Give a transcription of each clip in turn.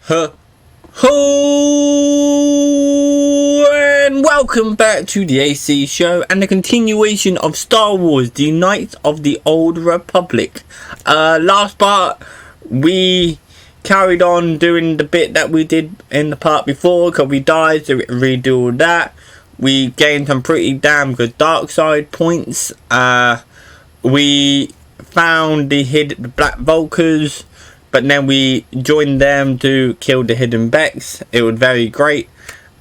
Ho and welcome back to the AC show and the continuation of Star Wars The Knights of the Old Republic. Last part we carried on doing the bit that we did in the part before because we died, so we redo all that. We gained some pretty damn good dark side points. We found the Black Vulkars, but then we joined them to kill the hidden Becks. It was very great.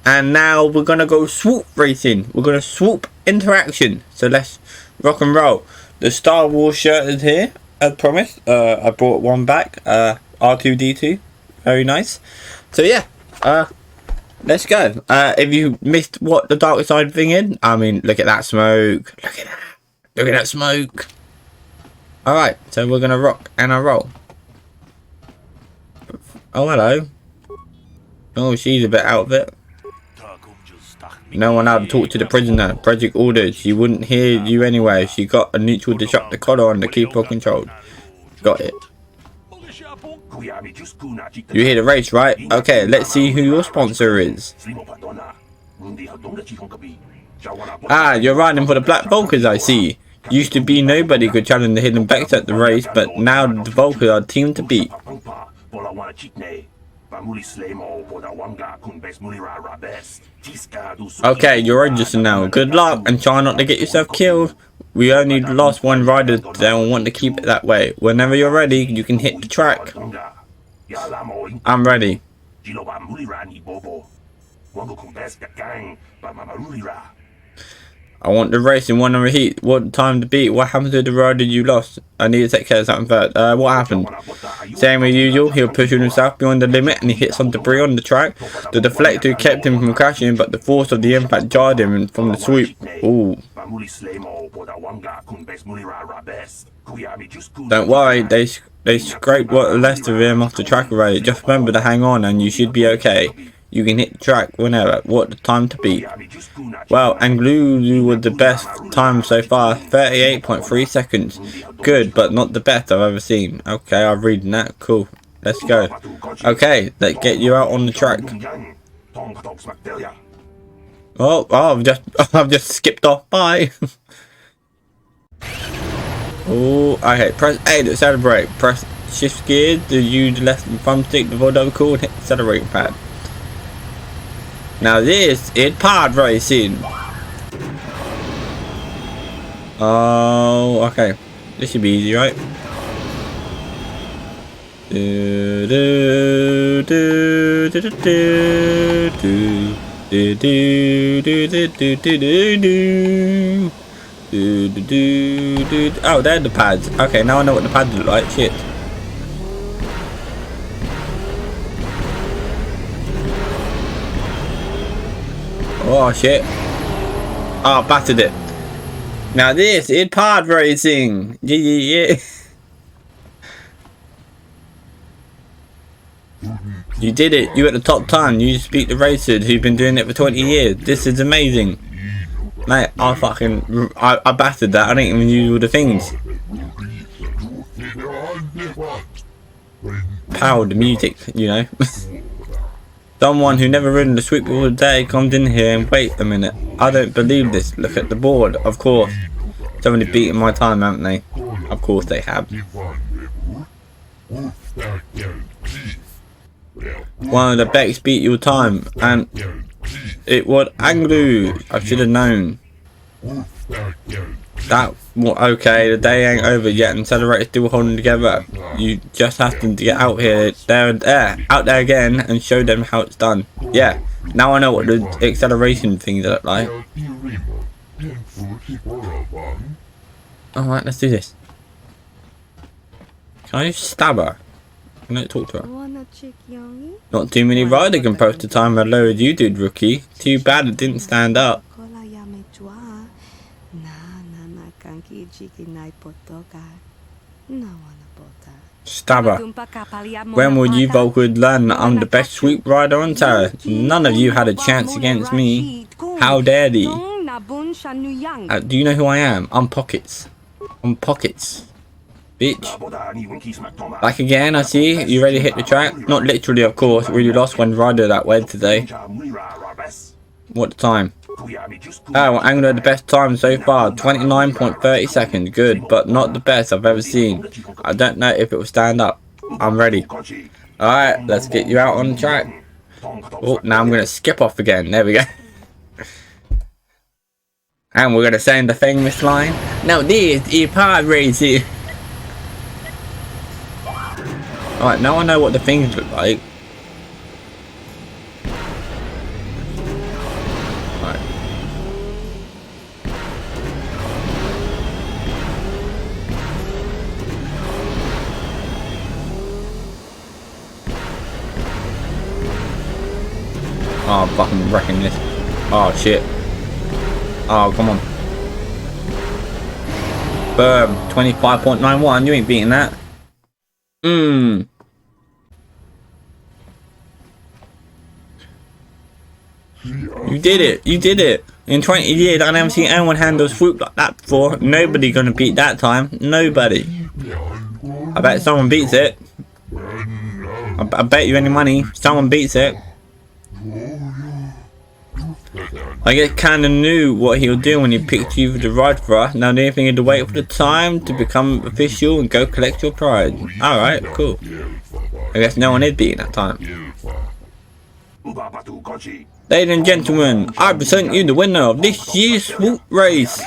And now we're going to go swoop racing. We're going to swoop interaction. So let's rock and roll. The Star Wars shirt is here, as promised. I brought one back. R2-D2. Very nice. So yeah. Let's go. If you missed what the dark side thing is, I mean, look at that smoke. Look at that. Look at that smoke. Alright, so we're going to rock and roll. Oh, hello. Oh, she's a bit out of it. No one had to talk to the prisoner. Brejik ordered. She wouldn't hear you anyway. She got a neutral disruptor collar on to keep her controlled. Got it. You hear the race, right? Okay, let's see who your sponsor is. Ah, you're riding for the Black Vulkars, I see. Used to be nobody could challenge the hidden Becks at the race, but now the Vulkars are a team to beat. Okay, you're registered now. Good luck and try not to get yourself killed. We only lost one rider today and want to keep it that way. Whenever you're ready, you can hit the track. I'm ready. I want the race in one heat. What time to beat? What happened to the rider you lost? I need to take care of something first. What happened? Same as usual, he'll push himself beyond the limit and he hit some debris on the track. The deflector kept him from crashing, but the force of the impact jarred him from the swoop. Ooh. Don't worry, they scraped what left of him off the track already. Just remember to hang on and you should be okay. You can hit the track whenever. What the time to beat? Well, Anglulu was the best time so far, 38.3 seconds. Good, but not the best I've ever seen. Okay, I'm reading that. Cool. Let's go. Okay, let's get you out on the track. Oh, I've just skipped off. Bye. Oh, okay. Press A to accelerate. Press shift gear to use the left thumbstick before double call and hit the accelerating pad. Now this is pod racing. Oh, okay. This should be easy, right? Oh, they're the pads. Okay, now I know what the pads look like. Shit. Oh shit. Oh, battered it. Now this is pod racing. Yeah. You did it. You at the top time. You speak the racers who've been doing it for 20 years. This is amazing. Mate, I battered that. I didn't even use all the things. Power the music, you know. Someone who never ridden the swoop all day comes in here and wait a minute. I don't believe this. Look at the board. Of course. Somebody beating my time, haven't they? Of course they have. One of the Becks beat your time, and it was Anglu. I should have known. That okay, the day ain't over yet and Accelerator's still holding together. You just have to get out here, out there again and show them how it's done. Yeah, now I know what the acceleration things look like. Alright, let's do this. Can I just stab her? Can I talk to her? Not too many riders can post the time as low as you did, rookie. Too bad it didn't stand up. Stab her. When will you Vulkars learn that I'm the best swoop rider on Terra? None of you had a chance against me. How dare thee? Do you know who I am? I'm Pockets. I'm Pockets. bitch. Back again, I see. You ready to hit the track? Not literally, of course. Really lost one rider that way today. What time? Oh, Angler the best time so far. 29.30 seconds. Good, but not the best I've ever seen. I don't know if it will stand up. I'm ready. Alright, let's get you out on the track. Oh, now I'm going to skip off again. There we go. And we're going to send the famous line. Now this is Podracing. Alright, now I know what the things look like. Alright. Oh, I'm fucking wrecking this. Oh, shit. Oh, come on. Boom. 25.91. You ain't beating that. You did it. You did it. In 20 years, I never seen anyone handle swoop like that before. Nobody gonna beat that time. Nobody. I bet someone beats it. I bet you any money. Someone beats it. I guess kinda knew what he would do when he picked you to ride for us. Now the only thing is to wait for the time to become official and go collect your prize. Alright, cool. I guess no one is beating that time. Ladies and gentlemen, I present you the winner of this year's swoop race.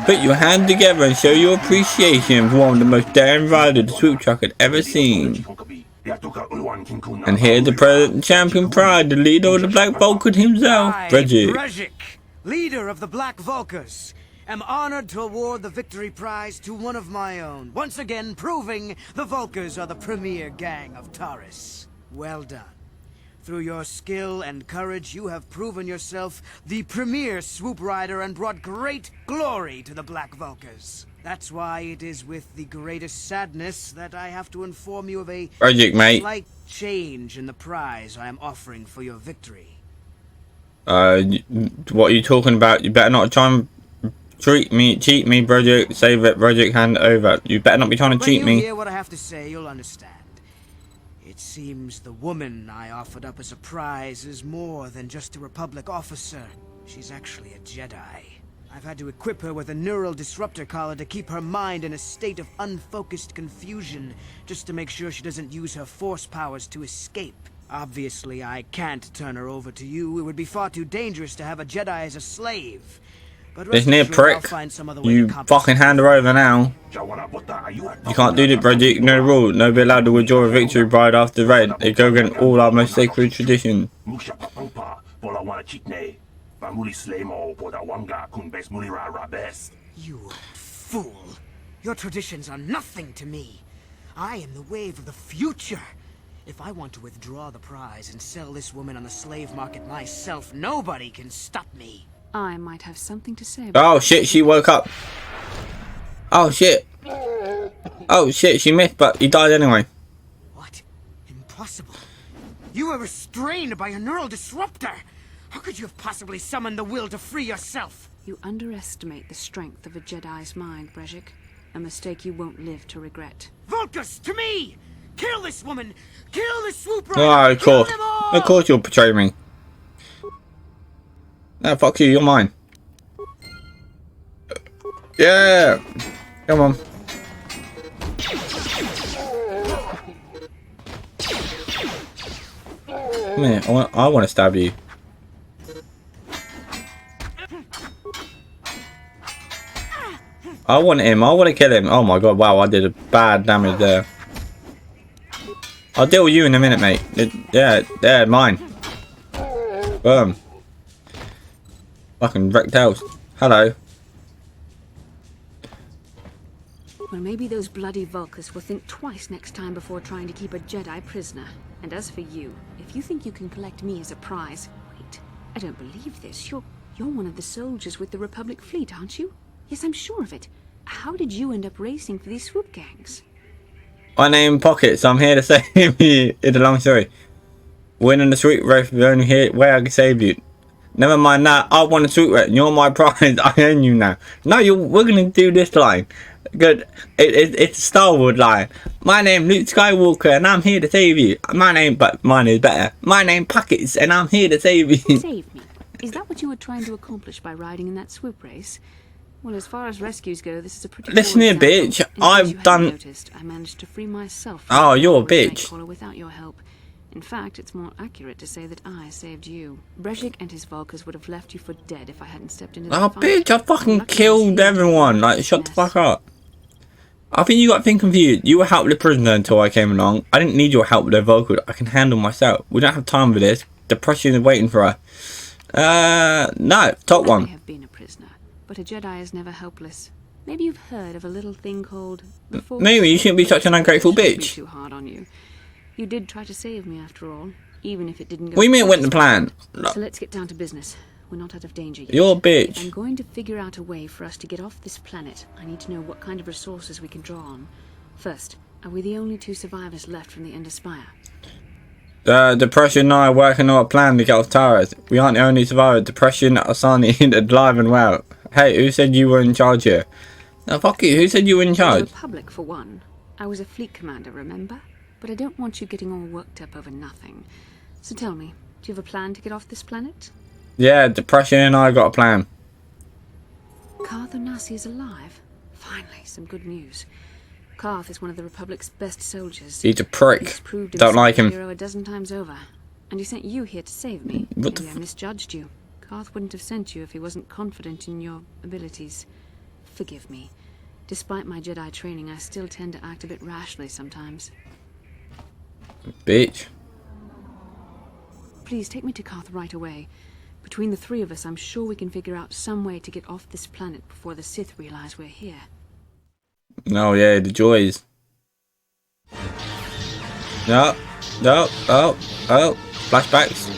Put your hand together and show your appreciation for one of the most daring riders the swoop truck had ever seen. And here's the present champion pride, the leader of the Black Vulkars himself, Brejik, leader of the Black Vulkars, am honored to award the victory prize to one of my own, once again proving the Vulkars are the premier gang of Taurus. Well done. Through your skill and courage, you have proven yourself the premier swoop rider and brought great glory to the Black Vulkars. That's why it is with the greatest sadness that I have to inform you of a slight change in the prize I am offering for your victory. What are you talking about? You better not try and cheat me, Brejik. Save it, Brejik, hand it over. You better not be trying to cheat me. When you hear what I have to say, you'll understand. It seems the woman I offered up as a prize is more than just a Republic officer. She's actually a Jedi. I've had to equip her with a neural disruptor collar to keep her mind in a state of unfocused confusion, just to make sure she doesn't use her force powers to escape. Obviously, I can't turn her over to you. It would be far too dangerous to have a Jedi as a slave. But this near prick, you fucking hand her over now. You can't do this, Brejik. No rule. Nobody allowed to withdraw a victory bride after the raid. They go against all our most sacred tradition. You fool! Your traditions are nothing to me. I am the wave of the future. If I want to withdraw the prize and sell this woman on the slave market myself, nobody can stop me. I might have something to say about Oh shit, she woke up. Oh shit. Oh shit, she missed, but he died anyway. What? Impossible. You were restrained by a neural disruptor. How could you have possibly summoned the will to free yourself? You underestimate the strength of a Jedi's mind, Brejik. A mistake you won't live to regret. Vulkars, to me! Kill this woman! Kill this swoop rider! Oh, of course. Of course you'll betray me. No, fuck you, you're mine. Yeah! Come on. Come here, I want to stab you. I want him, I want to kill him. Oh my god, wow, I did a bad damage there. I'll deal with you in a minute, mate. They're mine. Boom. Fucking wrecked house. Hello. Well, maybe those bloody Vulkars will think twice next time before trying to keep a Jedi prisoner. And as for you, if you think you can collect me as a prize... Wait, I don't believe this. You're one of the soldiers with the Republic fleet, aren't you? Yes, I'm sure of it. How did you end up racing for these swoop gangs? My name Pockets. I'm here to save you. It's a long story. Winning the swoop race is the only way I can save you. Never mind that. I won the swoop race. You're my prize. I own you now. No, we're gonna do this line. Good. It's a Star Wars line. My name Luke Skywalker and I'm here to save you. Mine is better. My name Pockets and I'm here to save you. Save me? Is that what you were trying to accomplish by riding in that swoop race? Well, as far as rescues go, this is a pretty. Listen here, bitch. I've done. Noticed, I managed to free myself. Oh, you're a bitch. Without your help. In fact, it's more accurate to say that I saved you. Brejik and his Vulkars would have left you for dead if I hadn't stepped into the Oh, fight. bitch! I fucking killed everyone. Like, shut the fuck up. I think you got things confused. You were helpless prisoner until I came along. I didn't need your help with the Vulkars. I can handle myself. We don't have time for this. Depression is waiting for us. No, top one. I may have been a prisoner, but a Jedi is never helpless. Maybe you've heard of a little thing called the Force. Maybe you shouldn't be such an ungrateful bitch. Too hard on you. You did try to save me after all, even if it didn't go. What do you mean it went to plan? So let's get down to business. We're not out of danger yet. You're a bitch. If I'm going to figure out a way for us to get off this planet, I need to know what kind of resources we can draw on. First, are we the only 2 survivors left from the Ender Spire? Depression and I are working on a plan to get off Taris. We aren't the only survivors. Depression, Asani, alive and well. Hey, who said you were in charge here? Now, fuck you. Who said you were in charge? The Republic, for one. I was a fleet commander, remember? But I don't want you getting all worked up over nothing. So tell me, do you have a plan to get off this planet? Yeah, Depression and I got a plan. Karth Onasi is alive. Finally, some good news. Karth is one of the Republic's best soldiers. He's a prick. He's proved Don't like him. Hero a dozen times over. And he sent you here to save me. What Maybe I misjudged you. Karth wouldn't have sent you if he wasn't confident in your abilities. Forgive me. Despite my Jedi training, I still tend to act a bit rashly sometimes. Bitch. Please take me to Karth right away. Between the 3 of us, I'm sure we can figure out some way to get off this planet before the Sith realize we're here. Oh yeah, the joys. No, no, oh, flashbacks.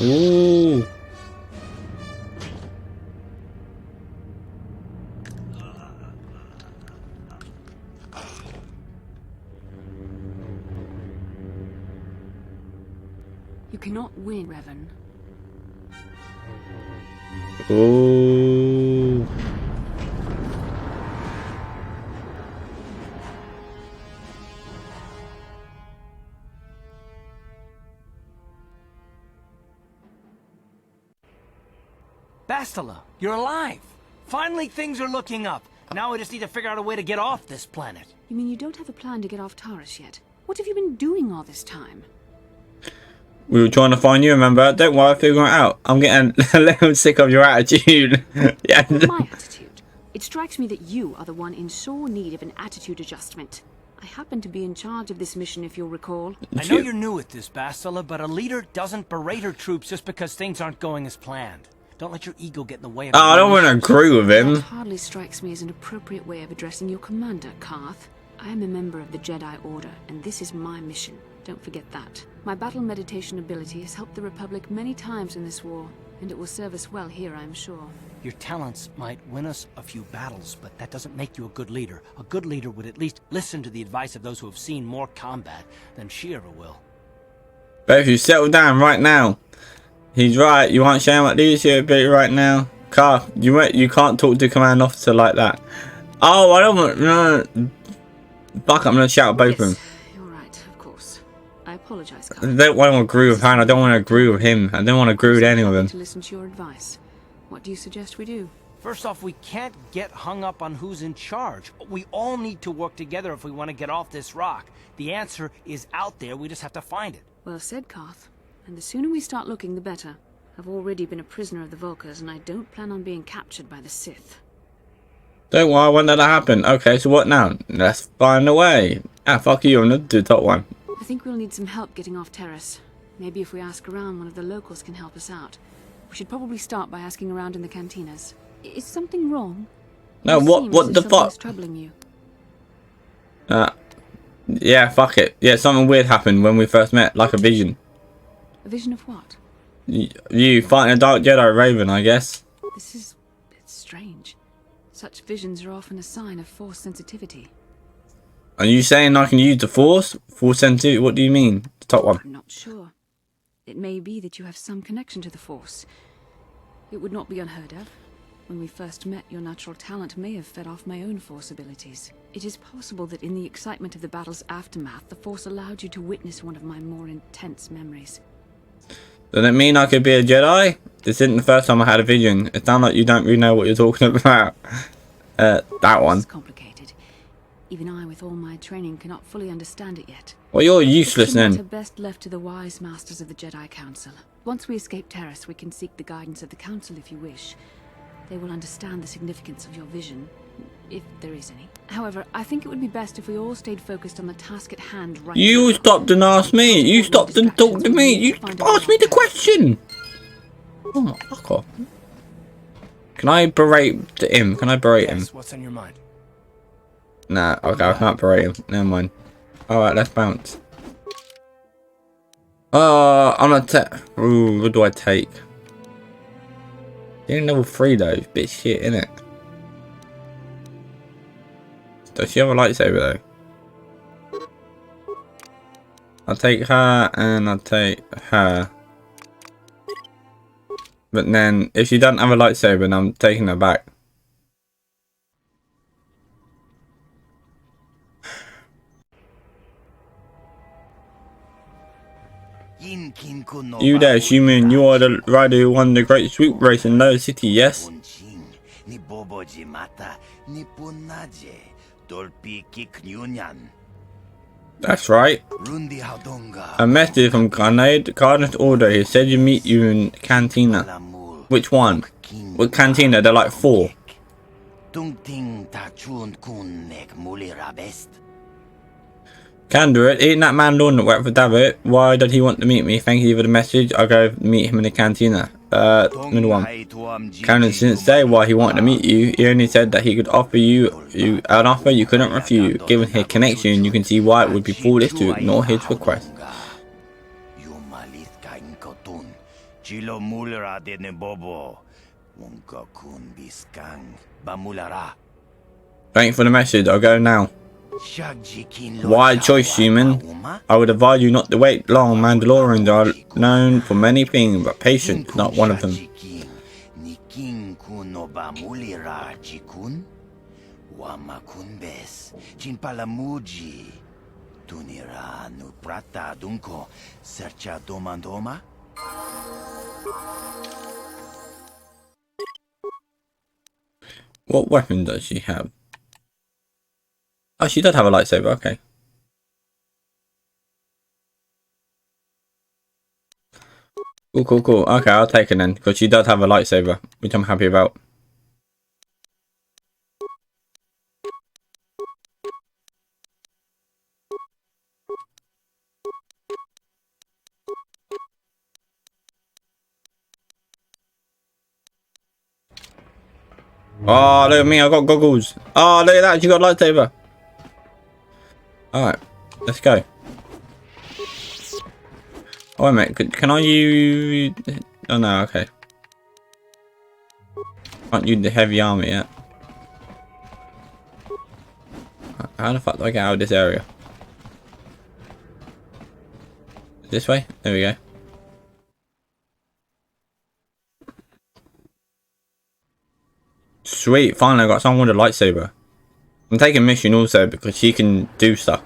Ooh. You cannot win, Revan. Ooh. Bastila, you're alive! Finally things are looking up. Now we just need to figure out a way to get off this planet. You mean you don't have a plan to get off Taris yet? What have you been doing all this time? We were trying to find you, remember? Don't worry, figure it out. I'm getting a little sick of your attitude. Yeah. My attitude? It strikes me that you are the one in sore need of an attitude adjustment. I happen to be in charge of this mission, if you'll recall. I know you're new at this, Bastila, but a leader doesn't berate her troops just because things aren't going as planned. Don't let your ego get in the way of... I don't want to agree with him. That hardly strikes me as an appropriate way of addressing your commander, Karth. I am a member of the Jedi Order, and this is my mission. Don't forget that. My battle meditation ability has helped the Republic many times in this war, and it will serve us well here, I'm sure. Your talents might win us a few battles, but that doesn't make you a good leader. A good leader would at least listen to the advice of those who have seen more combat than she ever will. But if you settle down right now, he's right. You aren't showing what leadership ability right now. Carl, you can't talk to command officer like that. Oh, I don't want... No. Fuck, I'm going to shout at both of them. You're right, of course. I apologize, I Karth. don't want to agree with Han. I don't want to agree with him. I don't want to agree with any of them. To listen to your advice. What do you suggest we do? First off, we can't get hung up on who's in charge. We all need to work together if we want to get off this rock. The answer is out there. We just have to find it. Well said, Karth. And the sooner we start looking, the better. I've already been a prisoner of the Vulkars, and I don't plan on being captured by the Sith. Don't worry, I want that to happen. Okay, so what now? Let's find a way. Ah, fuck you. I'm going to do the top one. I think we'll need some help getting off Terrace. Maybe if we ask around, one of the locals can help us out. We should probably start by asking around in the cantinas. Is something wrong? No, You seem what as the if something's fuck? troubling you. Yeah, fuck it. Yeah, something weird happened when we first met, like a vision. A vision of what? You fighting a dark Jedi Raven, I guess. It's strange. Such visions are often a sign of Force sensitivity. Are you saying I can use the Force? Force sensitivity? What do you mean? The top one. I'm not sure. It may be that you have some connection to the Force. It would not be unheard of. When we first met, your natural talent may have fed off my own Force abilities. It is possible that in the excitement of the battle's aftermath, the Force allowed you to witness one of my more intense memories. Does it mean I could be a Jedi? This isn't the first time I had a vision. It sounds like you don't really know what you're talking about. That one. It's complicated. Even I, with all my training, cannot fully understand it yet. Well, you're useless It's a matter then. best left to the wise masters of the Jedi Council. Once we escape Terrace, we can seek the guidance of the Council if you wish. They will understand the significance of your vision, if there is any. However, I think it would be best if we all stayed focused on the task at hand right now. You stopped and asked me. You stopped and talked to me. You asked me the question. Oh, fuck off. Can I berate him? Can I berate him? Yes, what's on your mind? Nah, okay, I can't berate him. Never mind. Alright, let's bounce. I'm gonna take. Ooh, what do I take? You're level 3 though. Bit shit, innit? Does she have a lightsaber though? I'll take her and I'll take her. But then, if she doesn't have a lightsaber, then I'm taking her back. You there, human, you are the rider who won the great swoop race in Lower City, yes? That's right. A message from Canderous Ordo. He said you meet you in Cantina. Which one? What Cantina? They're like 4. Canderous, ain't that man Lorne that worked for David? Why did he want to meet me? Thank you for the message. I'll go meet him in the Cantina. Middle one. Canderous didn't say why he wanted to meet you. He only said that he could offer you an offer you couldn't refuse. Given his connection, you can see why it would be foolish to ignore his request. Thanks for the message. I'll go now. Wide choice, human. I would advise you not to wait long. Mandalorians are known for many things, but patience is not one of them. What weapon does she have? Oh, she does have a lightsaber, okay. Cool. Okay, I'll take her then, because she does have a lightsaber, which I'm happy about. Oh, look at me, I got goggles. Oh, look at that, she got a lightsaber. Alright, let's go. Oh, wait a minute, can I use... Oh no, okay. Can't use the heavy armor yet. How the fuck do I get out of this area? This way? There we go. Sweet, finally I got someone with a lightsaber. I'm taking mission also because she can do stuff.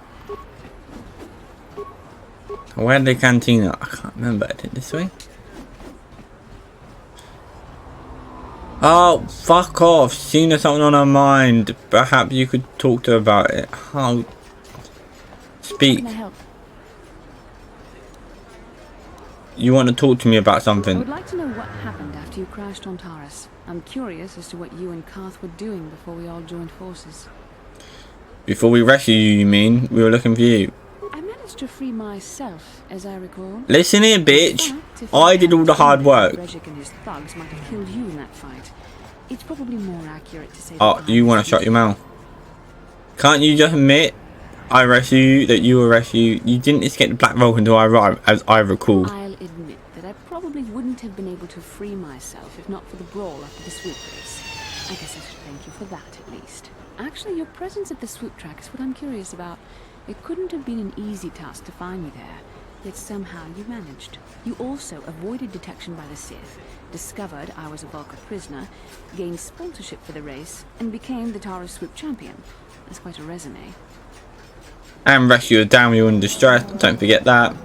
Where's the cantina? I can't remember. Is it this way? Oh, fuck off. She has something on her mind. Perhaps you could talk to her about it. Oh, speak. Can I help? You want to talk to me about something? I would like to know what happened after you crashed on Taurus. I'm curious as to what you and Karth were doing before we all joined forces. Before we rescued you, you mean? We were looking for you. I managed to free myself, as I recall. Listen here, bitch. I did all the hard work. Brejik and his thugs might have killed you in that fight. It's probably more accurate to say. Oh, you want to shut your mouth? Can't you just admit I rescued you, that you were rescued? You didn't escape the Black Vulkars until I arrived, as I recall. I'll admit that I probably wouldn't have been able to free myself if not for the brawl after the swoop race. I guess I should thank you for that, at least. Actually, your presence at the swoop track is what I'm curious about. It couldn't have been an easy task to find me there. Yet somehow you managed. You also avoided detection by the Sith, discovered I was a Vulkar prisoner, gained sponsorship for the race, and became the Taurus swoop champion. That's quite a resume. And rescue a damsel in distress. Don't forget that.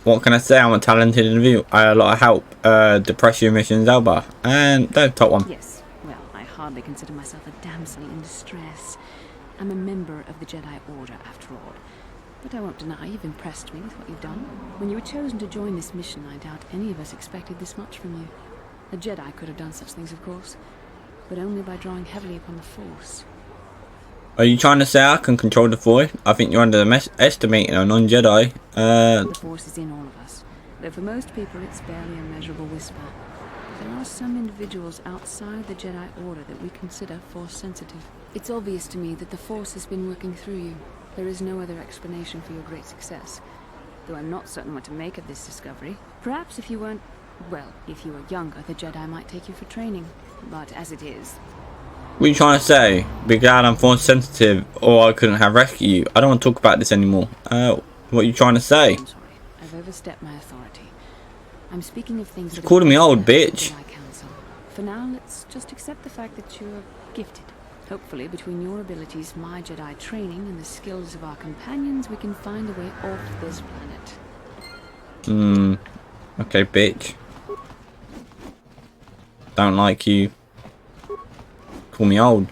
What can I say? I'm a talented individual. I had a lot of help. Depression missions, Elba, and the top one. Yes. Well, I hardly consider myself a damsel in distress. I'm a member of the Jedi Order, after all. But I won't deny you've impressed me with what you've done. When you were chosen to join this mission, I doubt any of us expected this much from you. A Jedi could have done such things, of course, but only by drawing heavily upon the Force. Are you trying to say I can control the Force? I think you're underestimating a non-Jedi. The Force is in all of us, though for most people it's barely a measurable whisper. There are some individuals outside the Jedi Order that we consider Force sensitive. It's obvious to me that the Force has been working through you. There is no other explanation for your great success, though I'm not certain what to make of this discovery. Perhaps if you weren't, well, if you were younger, the Jedi might take you for training. But as it is... What are you trying to say? Be glad I'm Force sensitive, or I couldn't have rescued you. I don't want to talk about this anymore. What are you trying to say? I'm sorry. I've overstepped my authority. I'm speaking of things that... Calling me old, bitch. For now, let's just accept the fact that you're gifted. Hopefully, between your abilities, my Jedi training, and the skills of our companions, we can find a way off this planet. Okay, bitch. Don't like you. Call me old.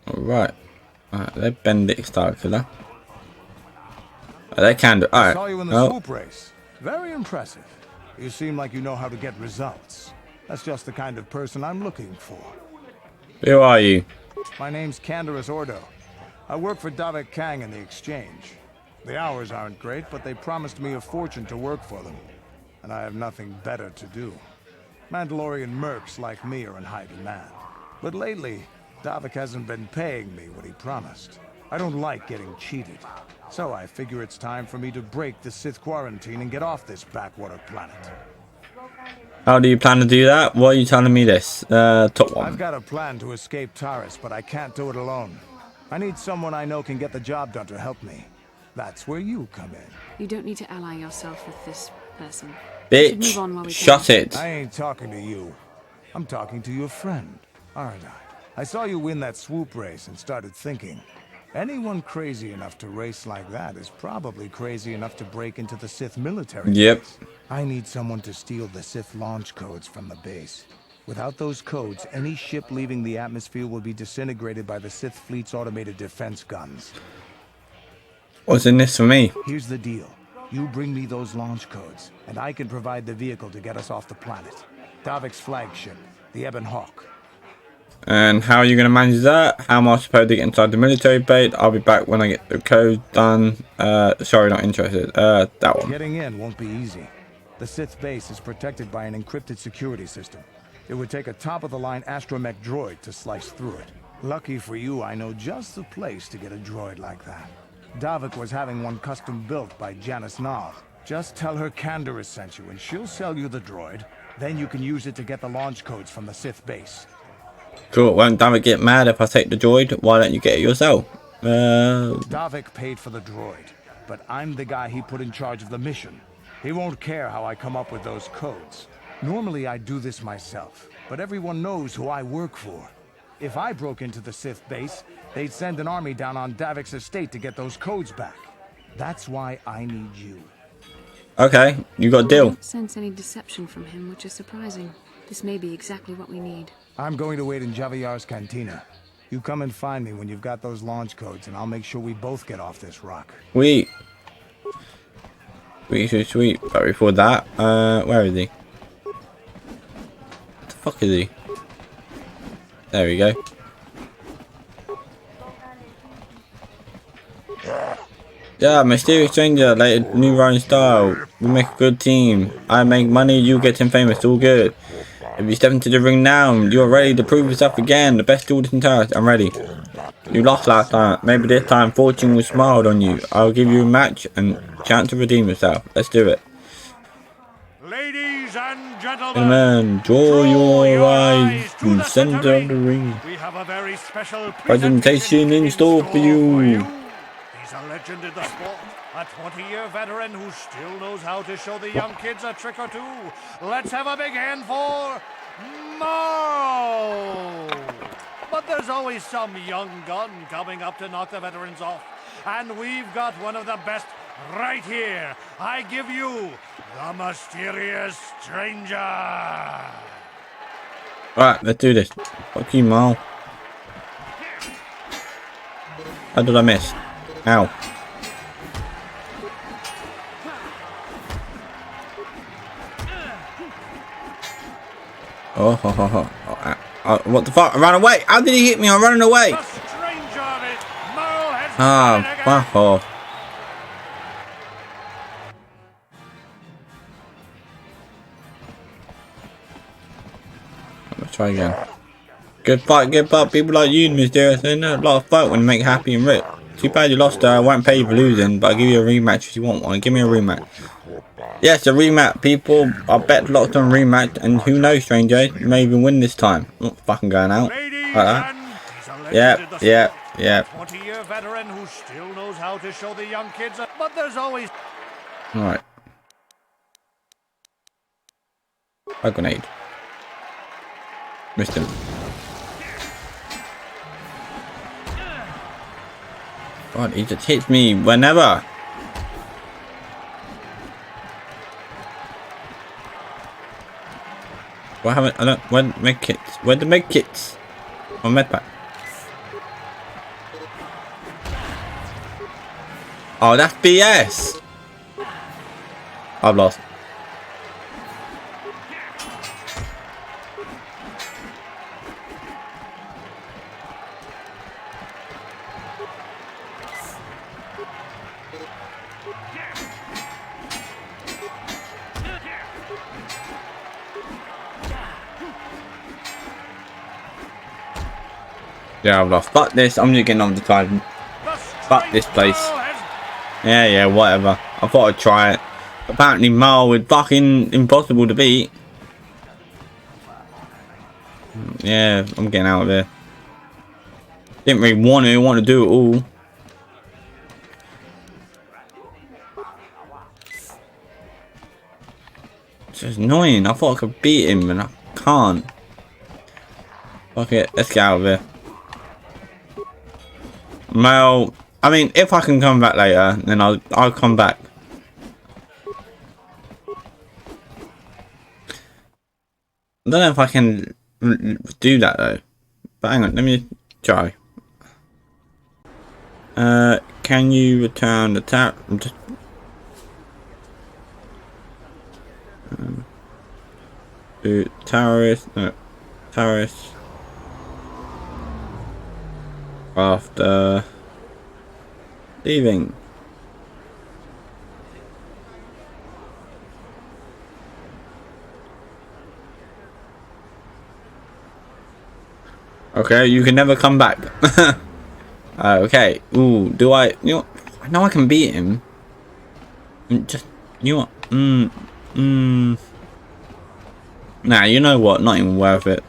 Alright. They're Benedict style killer. They can do. Alright. Saw you in the swoop race. Very impressive. You seem like you know how to get results. That's just the kind of person I'm looking for. Who are you? My name's Canderous Ordo. I work for Davik Kang in the exchange. The hours aren't great, but they promised me a fortune to work for them. And I have nothing better to do. Mandalorian mercs like me are in high demand. But lately, Davik hasn't been paying me what he promised. I don't like getting cheated. So I figure it's time for me to break the Sith quarantine and get off this backwater planet. How do you plan to do that? Why are you telling me this? Top one. I've got a plan to escape Taurus, but I can't do it alone. I need someone I know can get the job done to help me. That's where you come in. You don't need to ally yourself with this person. Bitch, shut it. I ain't talking to you. I'm talking to your friend, aren't I? I saw you win that swoop race and started thinking, anyone crazy enough to race like that is probably crazy enough to break into the Sith military. Yep. Base. I need someone to steal the Sith launch codes from the base. Without those codes, any ship leaving the atmosphere will be disintegrated by the Sith fleet's automated defense guns. What's in this for me? Here's the deal. You bring me those launch codes, and I can provide the vehicle to get us off the planet. Davik's flagship, the Ebon Hawk. And how are you going to manage that? How am I supposed to get inside the military base? I'll be back when I get the code done. Sorry, not interested. That one. Getting in won't be easy. The Sith base is protected by an encrypted security system. It would take a top-of-the-line astromech droid to slice through it. Lucky for you, I know just the place to get a droid like that. Davik was having one custom built by Janice Nall. Just tell her Canderous sent you and she'll sell you the droid. Then you can use it to get the launch codes from the Sith base. Cool. Won't Davik get mad if I take the droid? Why don't you get it yourself? Davik paid for the droid, but I'm the guy he put in charge of the mission. He won't care how I come up with those codes. Normally I'd do this myself, but everyone knows who I work for. If I broke into the Sith base, they'd send an army down on Davik's estate to get those codes back. That's why I need you. Okay, you got a I deal. don't sense any deception from him, which is surprising. This may be exactly what we need. I'm going to wait in Javier's cantina. You come and find me when you've got those launch codes, and I'll make sure we both get off this rock. Sweet. Sweet. But before that, where is he? What the fuck is he? There we go. Yeah, mysterious stranger, like a new running style. We make a good team. I make money, you get him famous, all good. If you step into the ring now, you're ready to prove yourself again. The best duelist in Taurus. I'm ready. You lost last time. Maybe this time fortune will smile on you. I'll give you a match and chance to redeem yourself. Let's do it. Ladies and gentlemen, Gentlemen, draw your eyes to the center of the ring. We have a very special Presentation in store for you. He's a legend in the sport, a 20-year veteran who still knows how to show the young kids a trick or two. Let's have a big hand for Marl. But there's always some young gun coming up to knock the veterans off. And we've got one of the best right here. I give you the mysterious stranger. Alright, let's do this. Fuck you, Marl. How did I miss? Ow. Oh, what the fuck? I ran away. How did he hit me? I'm running away. Ah, fuck off. Let's try again. Good fight, good fight. People like you, Mysterious. They know a lot of fight when they make happy and rich. Too bad you lost. I won't pay you for losing, but I'll give you a rematch if you want one. Give me a rematch. Yes, a rematch, people. I bet locked on rematch, and who knows, stranger, you may even win this time. I'm not fucking going out. Like that. Yep. 20-year veteran who still knows how to show the young kids, but there's always. Alright. A grenade. Missed him. God, he just hits me whenever. Why haven't I don't where the med kits? Where the med kits? Or med pack? Oh, that's BS. I've lost. Yeah, I've lost. Fuck this. I'm just getting on the time. Fuck this place. Yeah, whatever. I thought I'd try it. Apparently Marl is fucking impossible to beat. Yeah, I'm getting out of here. Didn't really want to do it all. It's just annoying. I thought I could beat him and I can't. Fuck it, let's get out of here. Well, I mean, if I can come back later, then I'll come back. I don't know if I can do that though. But hang on, let me try. Can you return the tap? To terrorists? No, terrorists. After leaving. Okay, you can never come back. Okay. Ooh, do I? You know, I know I can beat him. Just, you know what? Nah, you know what? Not even worth it.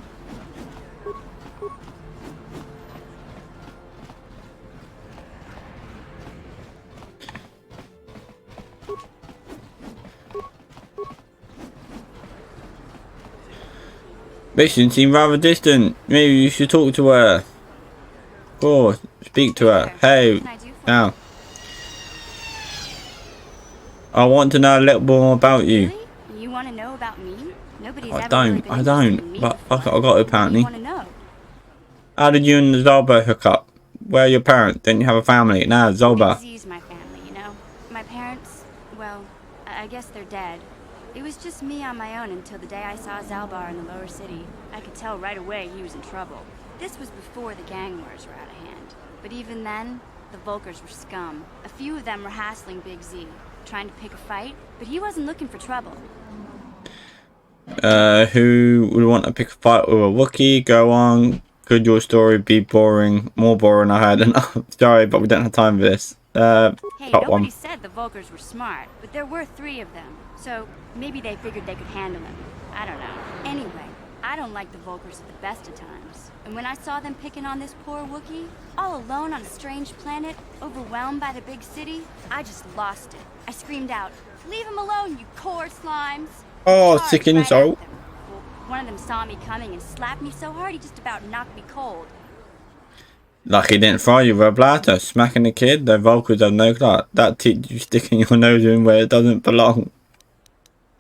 Mission seemed rather distant. Maybe you should talk to her. Or speak to her. Hey, now. I want to know a little more about you. Really? You want to know about me? Nobody's I ever don't. really been interested in me But before. I got to apparently. What do you want to know? How did you and Zolba hook up? Where are your parents? Didn't you have a family? Nah, Zolba. Z's my family, you know. My parents, well, I guess they're dead. It was just me on my own until the day I saw Zalbar in the lower city. I could tell right away he was in trouble. This was before the gang wars were out of hand. But even then, the Vulkars were scum. A few of them were hassling Big Z, trying to pick a fight, but he wasn't looking for trouble. Who would want to pick a fight with a Wookiee? Go on. Could your story be boring? More boring, I heard. Sorry, but we don't have time for this. Hey, Top nobody one. said the Vulkars were smart, but there were 3 of them. So maybe they figured they could handle him. I don't know. Anyway, I don't like the Vulkars at the best of times. And when I saw them picking on this poor Wookiee, all alone on a strange planet, overwhelmed by the big city, I just lost it. I screamed out, "Leave him alone, you core slimes!" Oh, Charged sick right insult. at them. Well, one of them saw me coming and slapped me so hard he just about knocked me cold. Like he didn't throw you with a blaster. Smacking the kid, the Vulkars have no clout. That teaches you sticking your nose in where it doesn't belong.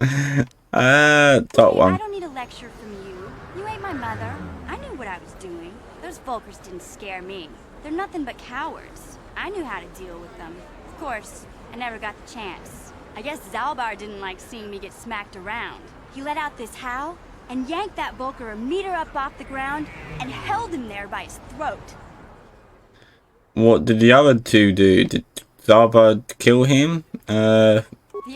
Top Hey, one. I don't need a lecture from you. You ain't my mother. I knew what I was doing. Those Vulkars didn't scare me. They're nothing but cowards. I knew how to deal with them. Of course, I never got the chance. I guess Zalbar didn't like seeing me get smacked around. He let out this howl and yanked that Vulkar a meter up off the ground and held him there by his throat. What did the other 2 do? Did Zaba kill him? The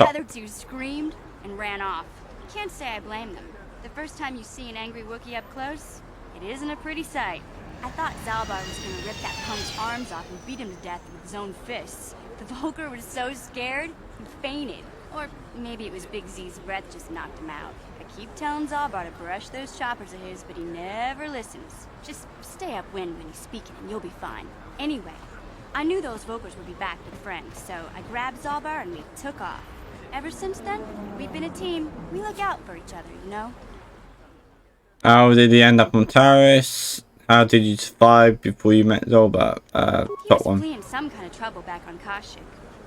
other 2 screamed and ran off. Can't say I blame them. The first time you see an angry Wookiee up close, it isn't a pretty sight. I thought Zalbar was gonna rip that punk's arms off and beat him to death with his own fists. The Vulkar was so scared, he fainted. Or maybe it was Big Z's breath just knocked him out. I keep telling Zalbar to brush those choppers of his, but he never listens. Just stay upwind when he's speaking and you'll be fine. Anyway, I knew those Vulkars would be back with friends, so I grabbed Zalbar and we took off. Ever since then, we've been a team. We look out for each other, you know? How did he end up on Taris? How did you survive before you met Zalbar? He Top was one. fleeing some kind of trouble back on Kashyyyk.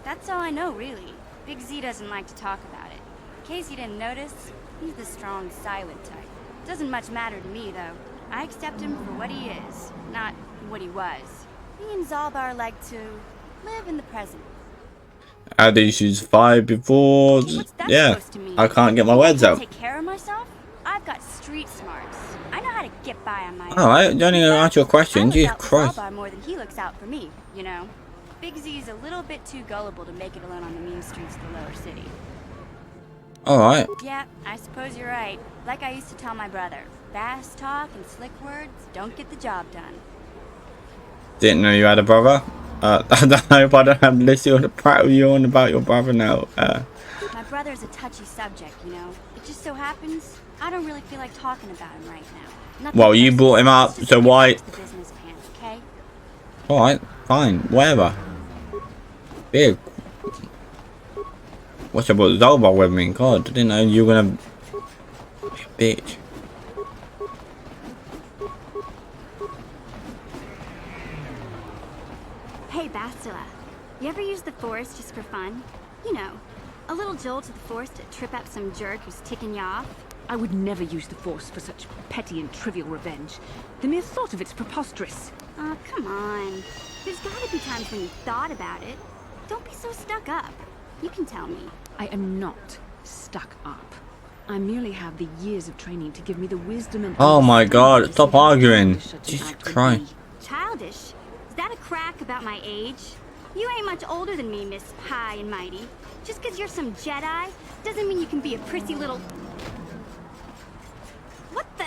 That's all I know, really. Big Z doesn't like to talk about it. In case you didn't notice, he's the strong, silent type. Doesn't much matter to me, though. I accept him for what he is, not what he was. Me and Zalbar like to live in the present. How did you survive before? Hey, what's that Yeah, supposed to mean? I can't get my I words can't out. take care of myself? I've got street smarts. I know how to get by on my own. Alright, you only gonna answer your question. I look Jesus out for Christ. Zalbar more than he looks out for me, you know? Big Z's a little bit too gullible to make it alone on the mean streets of the lower city. Alright. Yeah, I suppose you're right. Like I used to tell my brother, fast talk and slick words don't get the job done. Didn't know you had a brother. I don't know if I don't have Lissy or the prattle you on about your brother now. My brother's a touchy subject, you know? It just so happens I don't really feel like talking about him right now. Nothing Well, you personal. brought him up, Let's just so get why? back to the business pants, okay? Alright, fine, whatever. Big. What's up with Zalbar with me? God, I didn't know you were gonna be a bitch. Hey, Bastila. You ever use the Force just for fun? You know, a little jolt to the Force to trip up some jerk who's ticking you off? I would never use the Force for such petty and trivial revenge. The mere thought of it's preposterous. Oh, come on. There's gotta be times when you thought about it. Don't be so stuck up. You can tell me. I am not stuck up. I merely have the years of training to give me the wisdom and Oh my God, understanding to stop see how arguing. foolish such an Jesus act would Christ. be. Childish? Is that a crack about my age? You ain't much older than me, Miss High and Mighty. Just 'cause you're some Jedi doesn't mean you can be a prissy little... What the...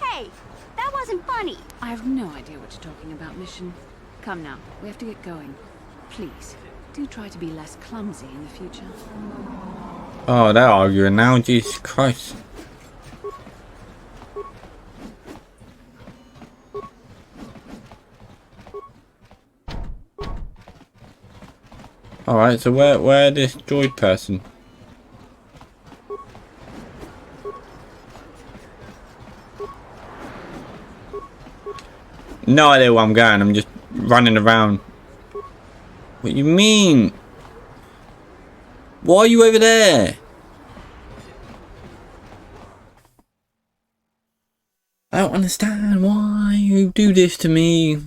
Hey, that wasn't funny. I have no idea what you're talking about, Mission. Come now, we have to get going. Please, do try to be less clumsy in the future. Oh, they're arguing now. Jesus Christ. Alright, so where this droid person? No idea where I'm going, I'm just running around. What you mean? Why are you over there? I don't understand why you do this to me.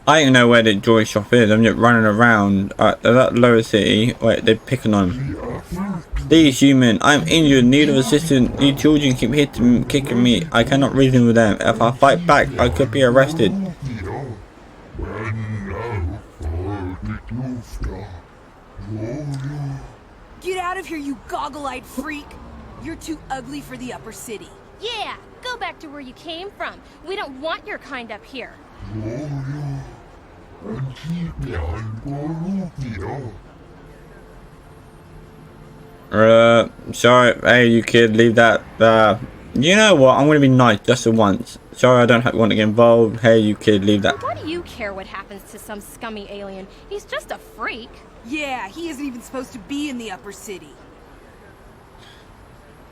I don't even know where the joy shop is. I'm just running around at that lower city. Wait, they're picking on. These human, I'm injured, need of assistance. These children keep hitting, kicking me. I cannot reason with them. If I fight back, I could be arrested. goggle-eyed freak. You're too ugly for the upper city. Yeah, go back to where you came from. We don't want your kind up here. Sorry, hey, you kid, leave that. You know what? I'm gonna be nice just for once. Sorry, I don't want to get involved. Hey, you kid, leave that. Why do you care what happens to some scummy alien? He's just a freak. Yeah, he isn't even supposed to be in the upper city.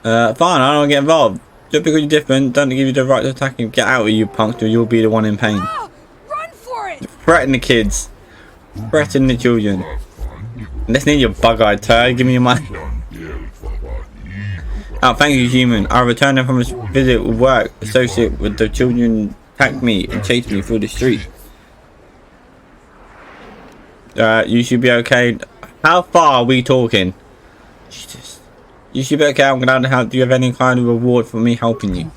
Fine, I don't get involved. Just because you're different, don't give you the right to attack him. Get out of you, punks, or you'll be the one in pain. Oh, run for it! Threaten the kids. Threaten the children. Listen, you bug-eyed turd. Give me your money. Oh, thank you, human. I returned from a visit with work. Associate with the children attacked me and chased me through the street. You should be okay. How far are we talking? Jesus. You should be okay. I'm gonna help. Do you have any kind of reward for me helping you?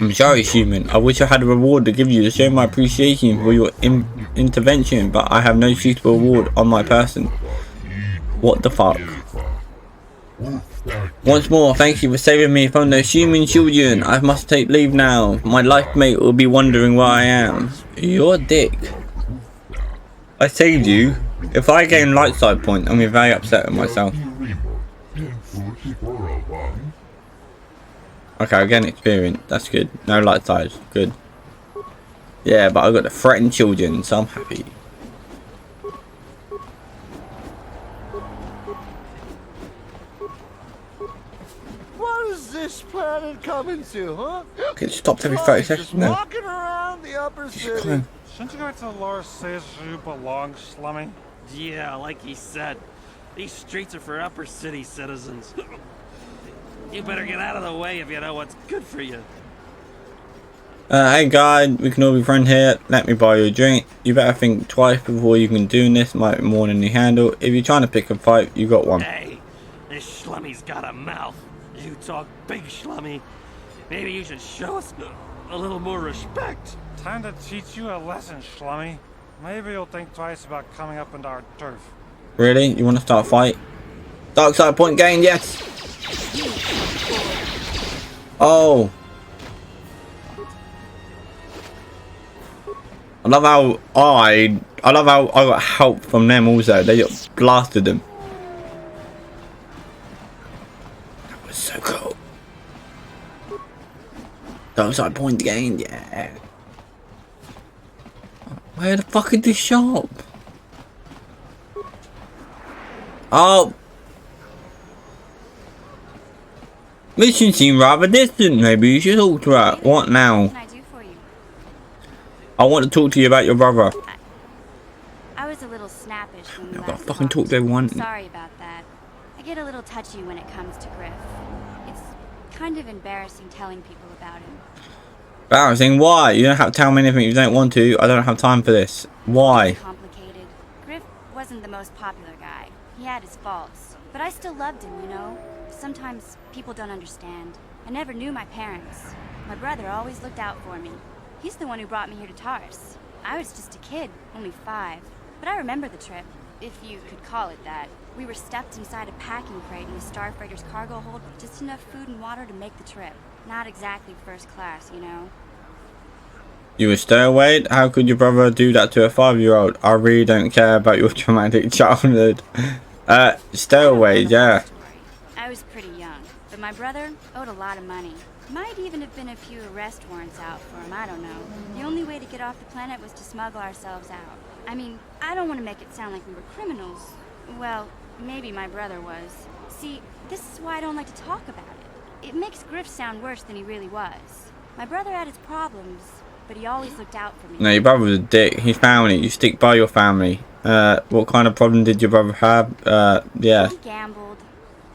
I'm sorry, human. I wish I had a reward to give you to show my appreciation for your intervention, but I have no suitable reward on my person. What the fuck? Once more, thank you for saving me from those human children. I must take leave now. My life mate will be wondering where I am. You're a dick. I saved you. If I gain light side point, I'm very upset with myself. Okay, I gain experience. That's good. No light sides. Good. Yeah, but I got the threatened children, so I'm happy. What is this planet coming to, huh? Okay, it stopped every 30 seconds. No. Walking around the upper city. Shouldn't you go to the lower says you belong, Slummy? Yeah, like he said, these streets are for upper city citizens. You better get out of the way if you know what's good for you. Hey guide, we can all be friends here. Let me buy you a drink. You better think twice before you can do this. Might be more than you handle. If you're trying to pick a fight, you got one. Hey, this Schlummy's got a mouth. You talk big, Schlummy. Maybe you should show us a little more respect. Time to teach you a lesson, Schlummy. Maybe you'll think twice about coming up into our turf. Really? You want to start a fight? Dark side point gained, yes! Oh! I love how I got help from them also. They just blasted them. That was so cool. Dark side point gained, yeah. Where the fuck is this shop? Oh! Mission seemed rather distant. Maybe you should talk to her. What now? What can I do for you? I want to talk to you about your brother. I was a little snappish when we I've got to last fucking talked. talk to everyone. Sorry about that. I get a little touchy when it comes to Griff. It's kind of embarrassing telling people about him. Embarrassing? Why? You don't have to tell me anything if you don't want to. I don't have time for this. Why? Complicated. Griff wasn't the most popular guy. He had his faults. But I still loved him, you know? Sometimes people don't understand. I never knew my parents. My brother always looked out for me. He's the one who brought me here to Taurus. I was just a kid, only 5. But I remember the trip, if you could call it that. We were stuffed inside a packing crate in the Starfreighter's cargo hold with just enough food and water to make the trip. Not exactly first class, you know? You were stowaway? How could your brother do that to a 5-year-old? I really don't care about your traumatic childhood. Stowaway, yeah. I was pretty young, but my brother owed a lot of money. Might even have been a few arrest warrants out for him, I don't know. The only way to get off the planet was to smuggle ourselves out. I mean, I don't want to make it sound like we were criminals. Well, maybe my brother was. See, this is why I don't like to talk about it. It makes Griff sound worse than he really was. My brother had his problems, but he always looked out for me. No, your brother was a dick. He's family. You stick by your family. What kind of problem did your brother have? Yeah. He gambled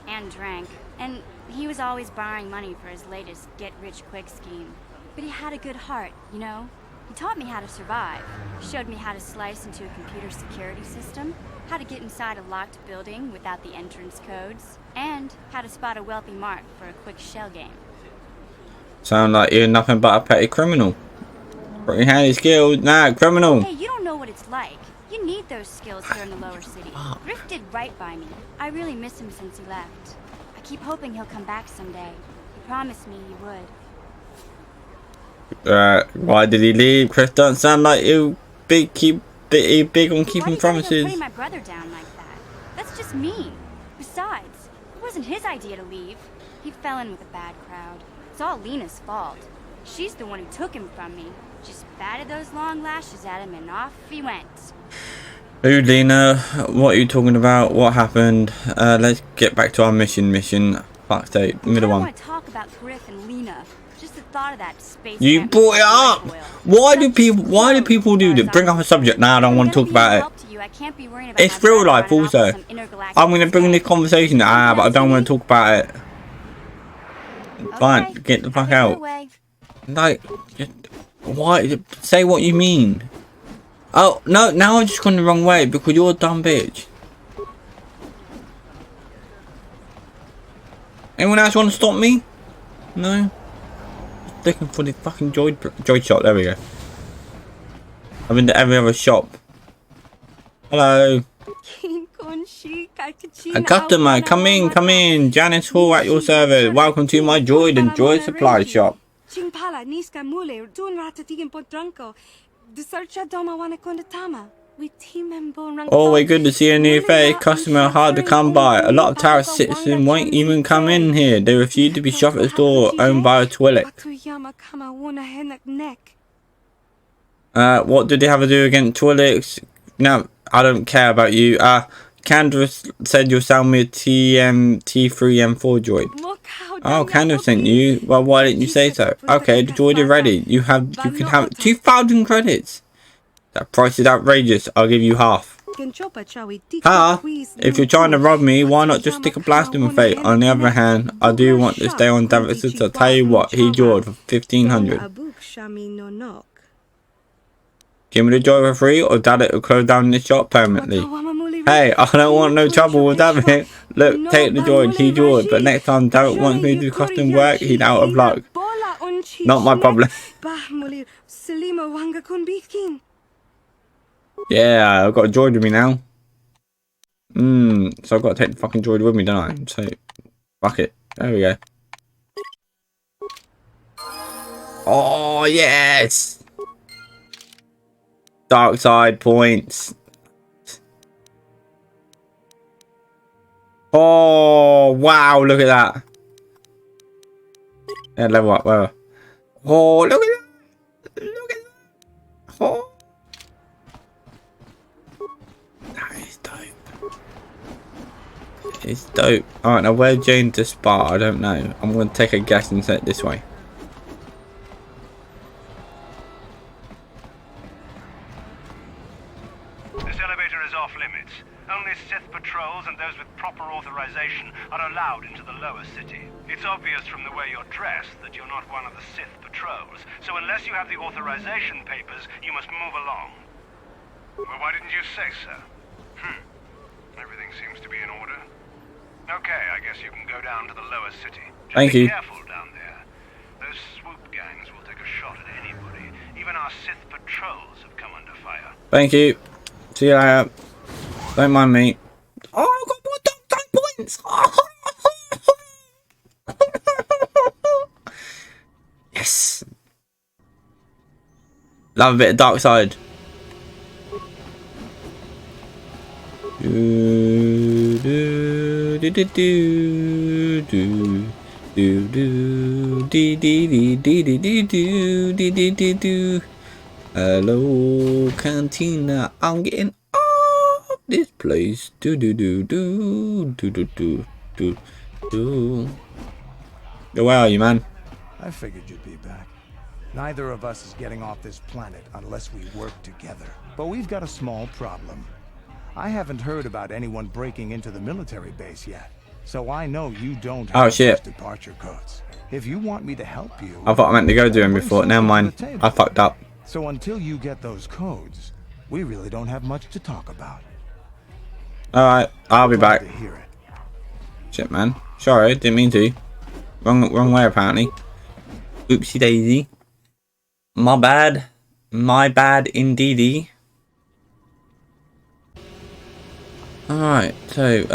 and drank, and he was always borrowing money for his latest get-rich-quick scheme. But he had a good heart, you know? He taught me how to survive. Showed me how to slice into a computer security system, how to get inside a locked building without the entrance codes, and how to spot a wealthy mark for a quick shell game. Sound like you're nothing but a petty criminal. Pretty handy skills. Nah, criminal. Hey, you don't know what it's like. You need those skills here in the lower city. Griff did right by me. I really miss him since he left. I keep hoping he'll come back someday. He promised me he would. Why did he leave? Chris don't sound like you big on keeping promises. Putting my brother down like that. That's just mean. Besides, it wasn't his idea to leave. He fell in with a bad crowd. It's all Lena's fault. She's the one who took him from me. Just batted those long lashes at him and off he went. Who, Lena? What are you talking about? What happened? Let's get back to our mission. Fuck's sake, middle one. I want to talk about Griff and Lena. Just the thought of that space. You brought it up. Why do people do that? Bring up a subject now. I don't want to talk about it. It's real life also. I'm gonna bring this conversation but I don't want to talk about it. Fine, get the fuck out. Like, why? Say what you mean. Oh no! Now I've just gone the wrong way because you're a dumb bitch. Anyone else want to stop me? No. Just looking for the fucking joy shop. There we go. I've been to every other shop. Hello. A customer, come in. Janice Hall at your service. Welcome to my Joy and Joy Supply Shop. Always good to see a new face. Customer hard to come by. A lot of Taris citizens won't even come in here. They refuse to be shopped at the store owned by a toilet. What did they have to do against toilets? No, I don't care about you. Canderous said you'll sell me a T3M4 droid. Oh, Canderous sent you. Well, why didn't you say so? Okay, the droid is ready. You can have 2,000 credits. That price is outrageous. I'll give you half. If you're trying to rob me, why not just stick a blast in my face? On the other hand, I do want to stay on Davis, so I'll tell you what, he droid for 1,500. Give me the droid for free, or Dad will close down this shop permanently. Hey, I don't want no trouble with David. Look, take the droid, he droid, but next time David wants me to do custom work, he's out of luck. Not my problem. Yeah, I've got a droid with me now. So I've got to take the fucking droid with me, don't I? So, fuck it. There we go. Oh, yes! Dark side points. Oh, wow, look at that. Yeah, level up, whatever. Oh, look at that. Look at that. Oh. That is dope. It's dope. Alright, now where's Ender Spire? I don't know. I'm going to take a guess and set it this way. This elevator is off limits. Only Sith patrols and those with proper authorization are allowed into the lower city. It's obvious from the way you're dressed that you're not one of the Sith patrols, so unless you have the authorization papers, you must move along. Well, why didn't you say so? Everything seems to be in order. Okay, I guess you can go down to the lower city. Just be careful down there. Those swoop gangs will take a shot at anybody. Even our Sith patrols have come under fire. Thank you. See you later. Don't mind me. Oh, I've got more dark points. Yes. Love a bit of dark side. Hello, Cantina. I'm getting off this place. Where are you, man? I figured you'd be back. Neither of us is getting off this planet unless we work together. But we've got a small problem. I haven't heard about anyone breaking into the military base yet. So I know you don't have those departure codes. If you want me to help you... I thought I meant to go do him before. Never mind. I fucked up. So until you get those codes, we really don't have much to talk about. Alright, I'll be back. Shit, man. Sorry, didn't mean to. Wrong way, apparently. Oopsie daisy. My bad. My bad indeedy. Alright, so,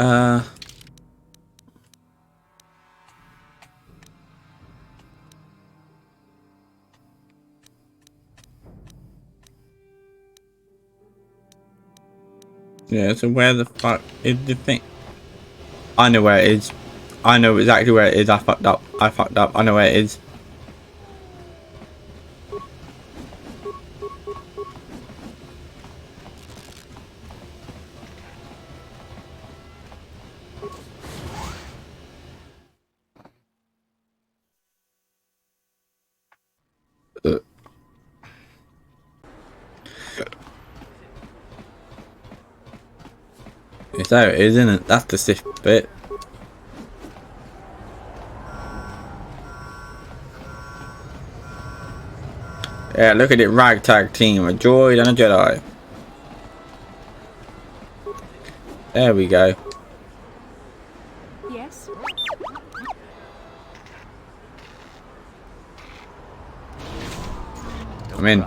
yeah, so where the fuck is the thing? I know where it is. I know exactly where it is. I fucked up. I know where it is. It's there it is, isn't it? That's the Sith bit. Yeah, look at it, ragtag team, a droid and a Jedi. There we go. Yes? I'm in.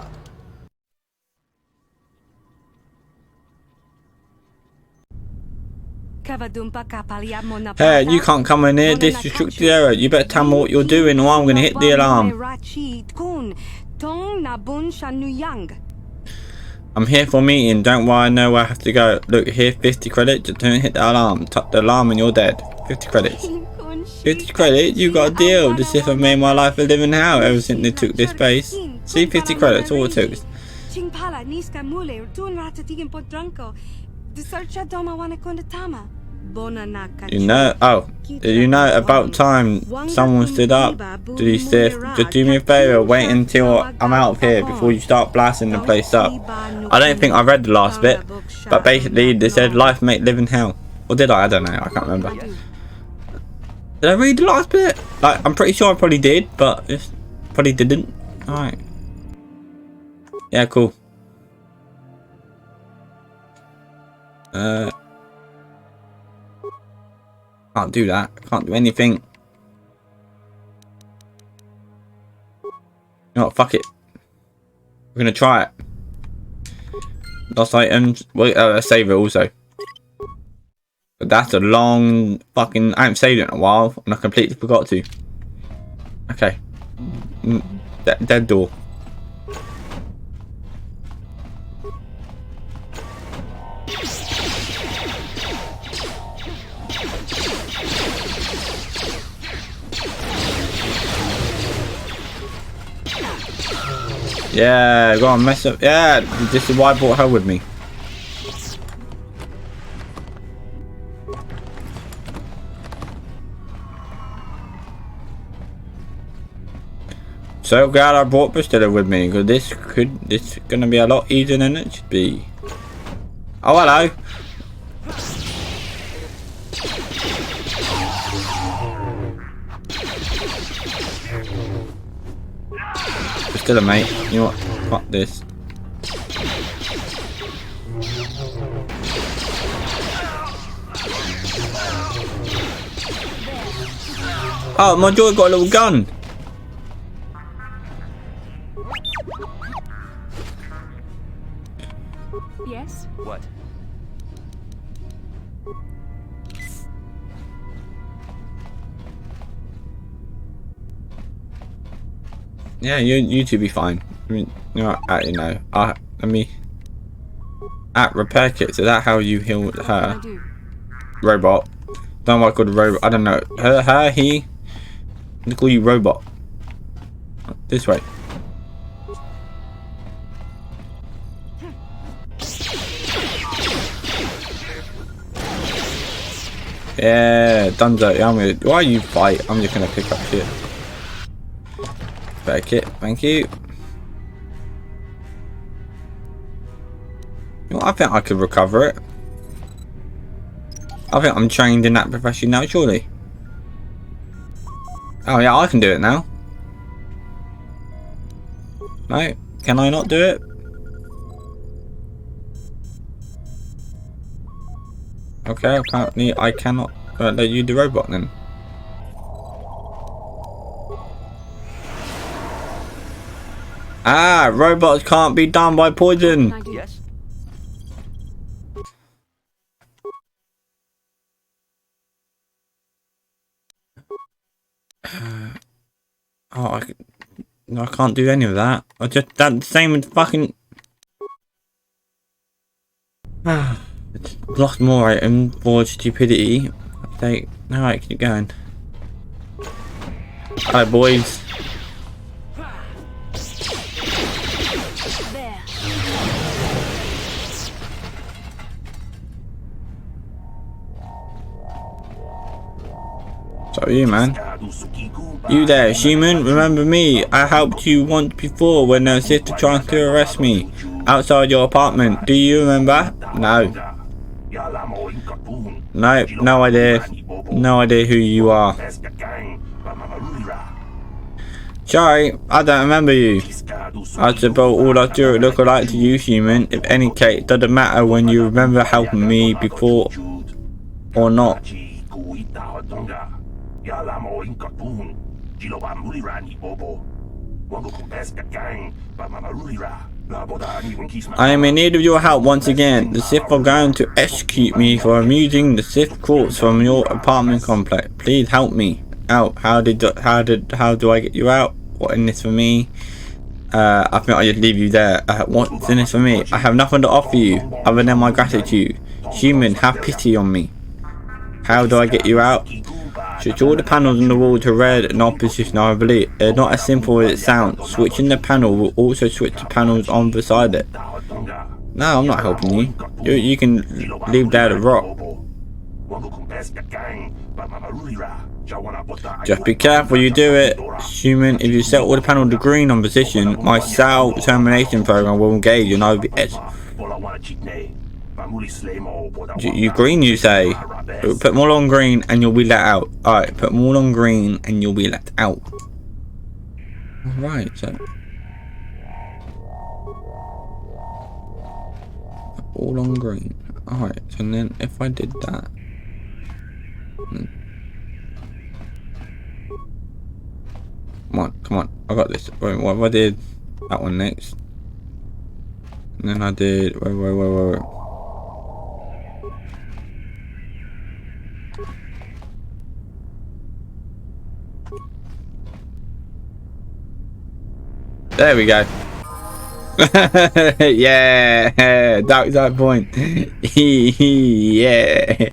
Hey, you can't come in here. This is restricted area. You better tell me what you're doing or I'm gonna hit the alarm. I'm here for a meeting. Don't worry, I know where I have to go. Look here, 50 credits. Just don't hit the alarm. Tap the alarm and you're dead. 50 credits. 50 credits? You got a deal. The Sith have made my life a living hell ever since they took this base. See, 50 credits, all it took. You know, oh, did you know about time someone stood up? Did he say, just do me a favour, wait until I'm out of here before you start blasting the place up? I don't think I read the last bit, but basically they said life make living hell. Or did I? I don't know, I can't remember. Did I read the last bit? Like, I'm pretty sure I probably did, but just probably didn't. Alright. Yeah, cool. Can't do that. Can't do anything. You know what? Fuck it. We're gonna try it. Lost items. Well, save it also. But that's a long fucking. I haven't saved it in a while, and I completely forgot to. Okay. Dead door. Yeah, go on, mess up. Yeah, this is why I brought her with me. So glad I brought Bastila with me, because this is gonna be a lot easier than it should be. Oh, hello. Bastila, mate. You know what? Fuck this. Oh, my droid got a little gun. Yes? What? Yeah, you two be fine. I mean, you know, let me. Repair kits. Is that how you heal her? Robot. Don't know why I called a robot. I don't know. Her, he. They call you robot. This way. Yeah, Dunzo. Yeah, why you fight? I'm just gonna pick up shit. Back it, thank you. You know, I think I could recover it. I think I'm trained in that profession now, surely. Oh yeah, I can do it now. No, can I not do it? Okay, apparently I cannot let you do robot then. Ah, robots can't be done by poison. Yes. Oh, I can't do any of that. I just that same with fucking. Lost more item for stupidity. Update. Alright, keep going. Alright, boys. So you, man. You there, human? Remember me? I helped you once before when the Sith trying to arrest me outside your apartment. Do you remember? No. No, no idea. No idea who you are. Sorry, I don't remember you. I suppose all I do look alike to you, human. If any case, it doesn't matter when you remember helping me before or not. I am in need of your help once again. The Sith are going to execute me for amusing the Sith courts from your apartment complex. Please help me out. How do I get you out? What in this for me? I think I just leave you there. What's in this for me? I have nothing to offer you other than my gratitude. Human, have pity on me. How do I get you out? Switch all the panels on the wall to red and opposition, I believe. It's not as simple as it sounds. Switching the panel will also switch the panels on beside it. No, I'm not helping you. You can leave there to rot. Just be careful you do it, human. If you set all the panels to green on position, my cell termination program will engage and I will be You green, you say? Put them all on green and you'll be let out. Alright, put them all on green and you'll be let out. Alright, so. All on green. Alright, so then if I did that. Come on, I got this. Wait, what if I did that one next? And then I did. Wait. There we go. Yeah, that was that point. Yeah.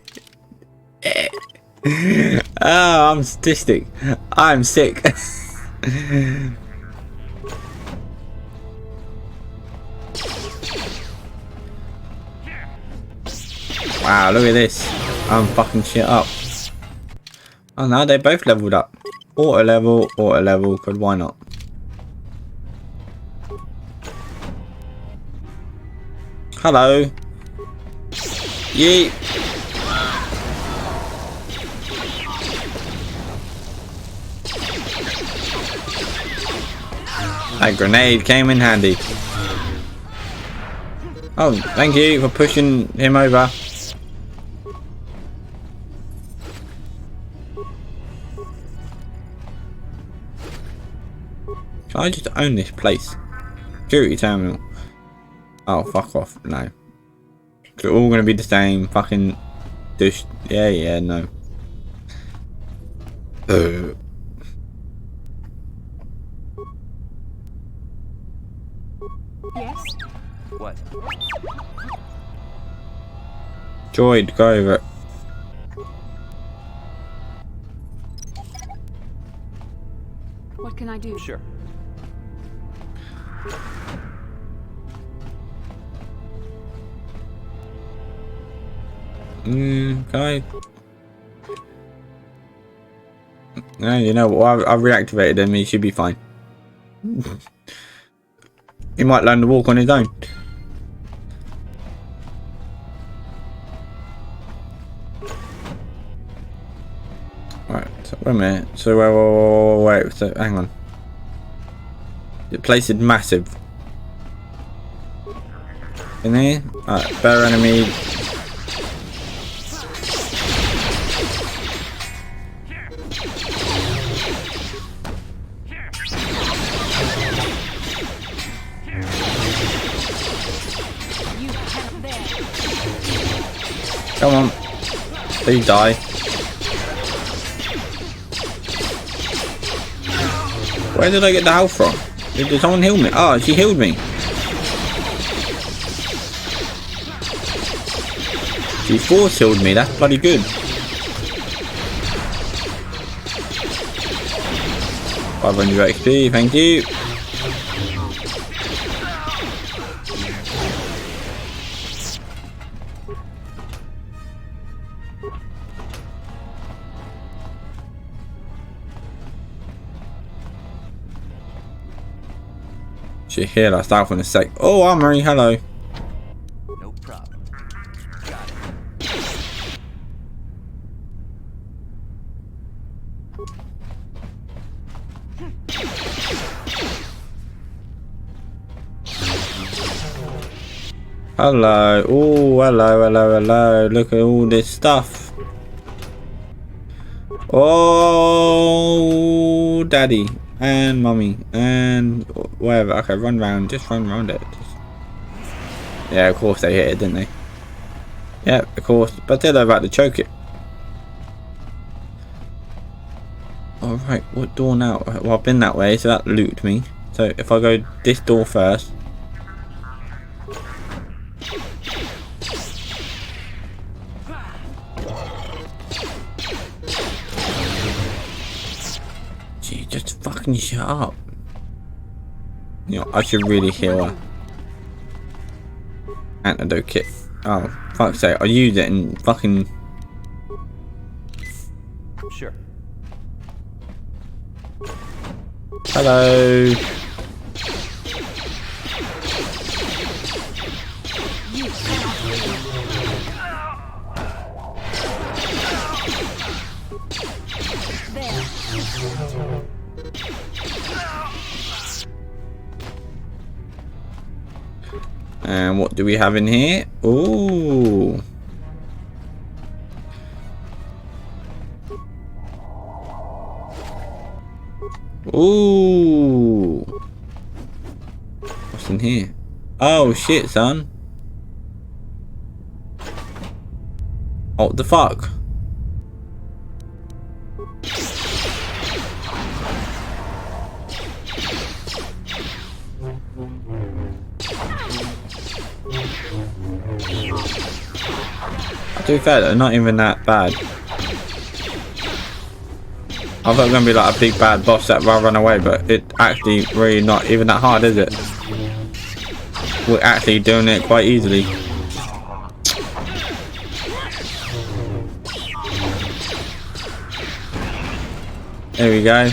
Oh, I'm statistic. I'm sick. Wow, look at this. I'm fucking shit up. Oh no, they both leveled up. Auto level, cause why not? Hello. Yeet. That grenade came in handy. Oh, thank you for pushing him over. Can I just own this place? Security terminal. Oh, fuck off. No. They're all going to be the same. Fucking... Just... Yeah, no. Yes? What? Droid, go over it. What can I do? Sure. Can I? No, you know what? I've reactivated him. He should be fine. He might learn to walk on his own. Right. So wait a minute. So wait. So hang on. The place is massive. In here. Alright. Bear enemy. Come on. Please die. Where did I get the health from? Did someone heal me? Oh, she healed me. She force healed me. That's bloody good. 500 XP, thank you. Should heal us out in a sec. Oh, armory, hello. No problem. Got it. Hello. Oh, hello. Look at all this stuff. Oh, daddy and mummy and whatever. Okay, run round. Just run round it. Yeah, of course they hit it, didn't they? Yeah, of course. But they're about to choke it. Alright, what door now? Well, I've been that way, so that looped me. So if I go this door first. Gee, just fucking shut up. You know, I should really heal her. Antidote kit. Oh, fuck's sake, I'll use it and fucking... Sure. Hello. And what do we have in here? Ooh. Ooh. What's in here? Oh shit, son. Oh, what the fuck? To be fair, they're not even that bad. I thought it was going to be like a big bad boss that will run away, but it actually really not even that hard, is it? We're actually doing it quite easily. There we go.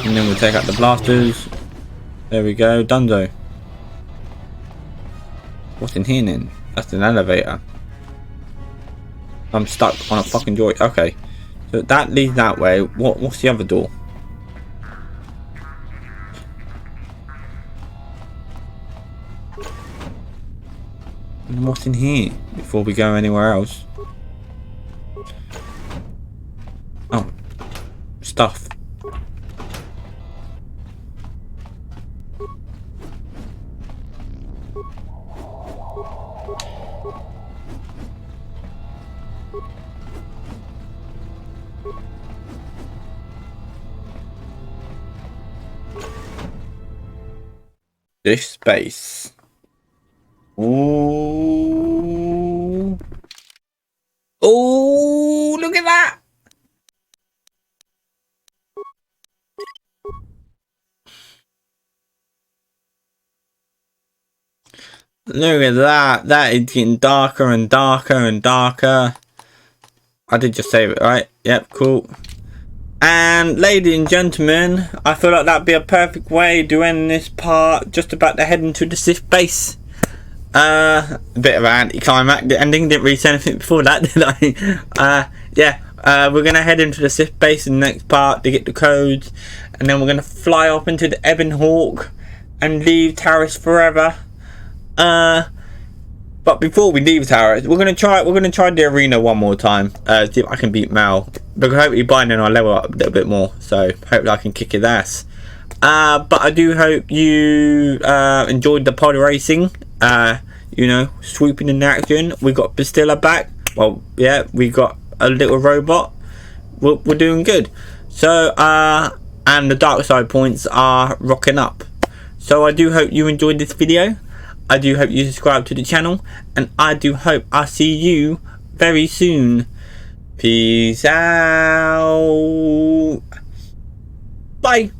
And then we'll take out the blasters. There we go, Dunzo. What's in here then? That's an elevator. I'm stuck on a fucking joint. Okay, so that leads that way. What's the other door? And what's in here before we go anywhere else? Oh, stuff. This space. Ooh. Ooh, look at that. Look at that. That is getting darker and darker and darker. I did just save it, right? Yep, cool. And ladies and gentlemen, I feel like that'd be a perfect way to end this part. Just about to head into the Sith base. A bit of an anticlimactic ending. Didn't really say anything before that, did I? Yeah. We're gonna head into the Sith base in the next part to get the codes, and then we're gonna fly up into the Ebon Hawk and leave Taris forever. But before we leave Taris, we're gonna try the arena one more time. See if I can beat Marl. Because hopefully by then I'll level up a little bit more. So hopefully I can kick his ass. But I do hope you enjoyed the pod racing. You know, swooping in action. We got Bastila back. Well, yeah, we got a little robot. we're doing good. So and the dark side points are rocking up. So I do hope you enjoyed this video. I do hope you subscribe to the channel, and I do hope I see you very soon. Peace out. Bye.